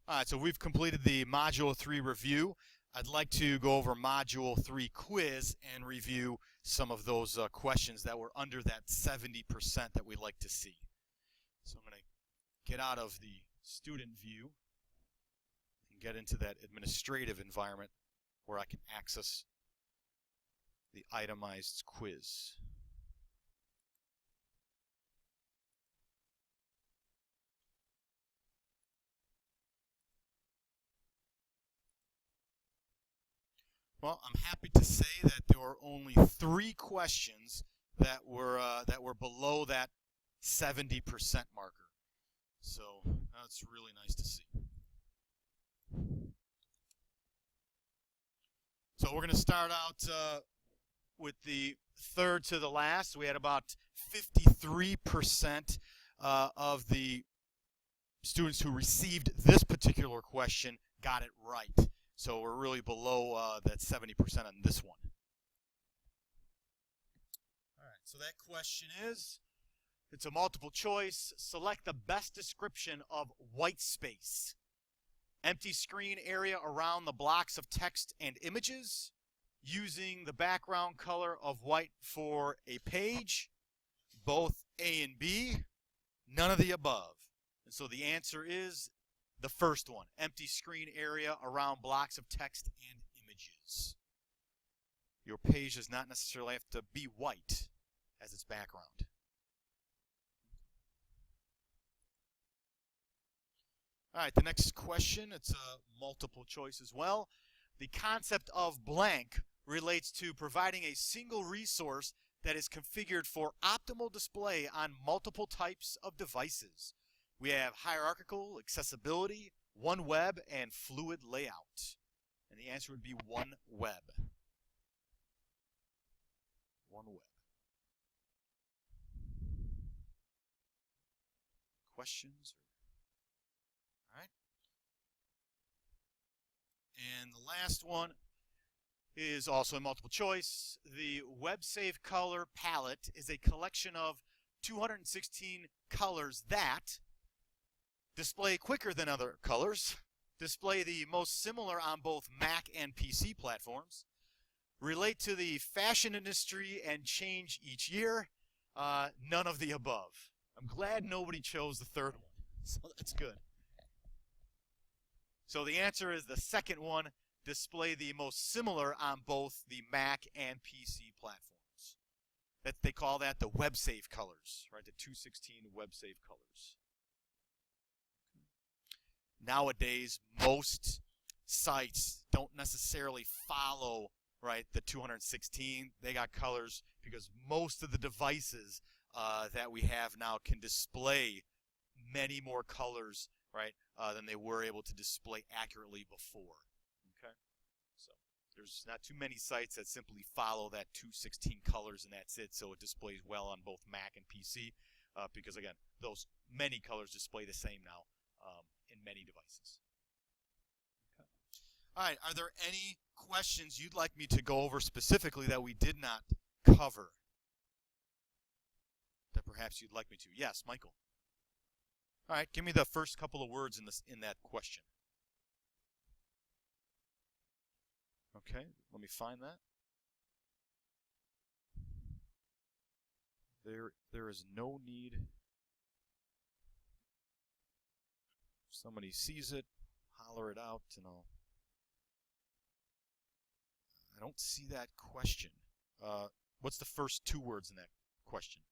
All right, so we've completed the Module 3 review. I'd like to go over Module 3 quiz and review some of those questions that were under that 70% that we like to see. So I'm going to get out of the student view and get into that administrative environment where I can access the itemized quiz. Well, I'm happy to say that there were only 3 questions that were below that 70% marker. So that's really nice to see. So we're going to start out with the third to the last. We had about 53% of the students who received this particular question got it right. So we're really below that 70% on this one. All right, so that question is, it's a multiple choice. Select the best description of white space. Empty screen area around the blocks of text and images, using the background color of white for a page, both A and B, none of the above. And so the answer is the first one, empty screen area around blocks of text and images. Your page does not necessarily have to be white as its background. All right, the next question, it's a multiple choice as well. The concept of blank relates to providing a single resource that is configured for optimal display on multiple types of devices. We have hierarchical, accessibility, OneWeb, and fluid layout. And the answer would be OneWeb. OneWeb. Questions? All right. And the last one is also a multiple choice. The WebSave color palette is a collection of 216 colors that display quicker than other colors, display the most similar on both Mac and PC platforms, relate to the fashion industry, and change each year. None of the above. I'm glad nobody chose the third one, so that's good. So the answer is the second one, display the most similar on both the Mac and PC platforms. They call that the WebSave colors, right? The 216 WebSave colors. Nowadays, most sites don't necessarily follow, right, the 216. They got colors because most of the devices that we have now can display many more colors, right, than they were able to display accurately before. Okay, so there's not too many sites that simply follow that 216 colors and that's it. So it displays well on both Mac and PC because again, those many colors display the same now. In many devices. Okay. All right, are there any questions you'd like me to go over specifically that we did not cover? That perhaps you'd like me to? Yes, Michael. All right, give me the first couple of words in that question. Okay, let me find that. There is no need. Somebody sees it, holler it out, and I don't see that question. What's the first 2 words in that question?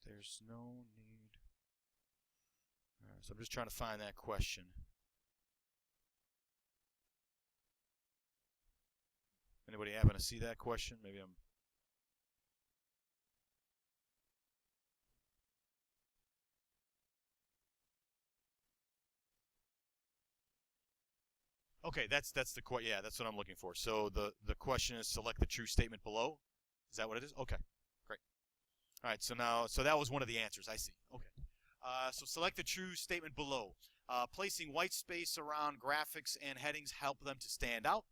There's no need. All right, so I'm just trying to find that question. Anybody happen to see that question? Maybe I'm... Okay, that's the yeah, that's what I'm looking for. So the question is select the true statement below. Is that what it is? Okay, great. All right, so that was one of the answers. I see. Okay. So select the true statement below. Placing white space around graphics and headings help them to stand out.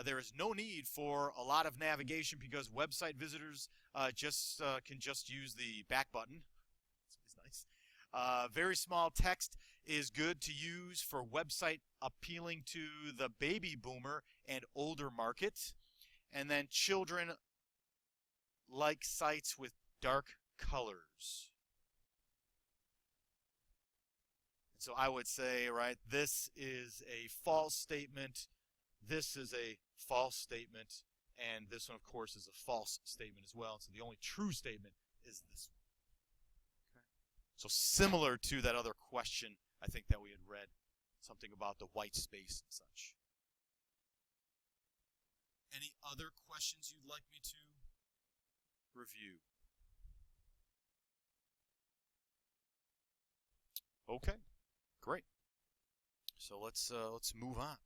There is no need for a lot of navigation because website visitors can just use the back button. It's nice. Very small text is good to use for website appealing to the baby boomer and older market. And then children like sites with dark colors. So I would say, right, this is a false statement. This is a false statement. And this one, of course, is a false statement as well. So the only true statement is this one. Okay. So similar to that other question, I think that we had read something about the white space and such. Any other questions you'd like me to review? Okay, great. So let's move on.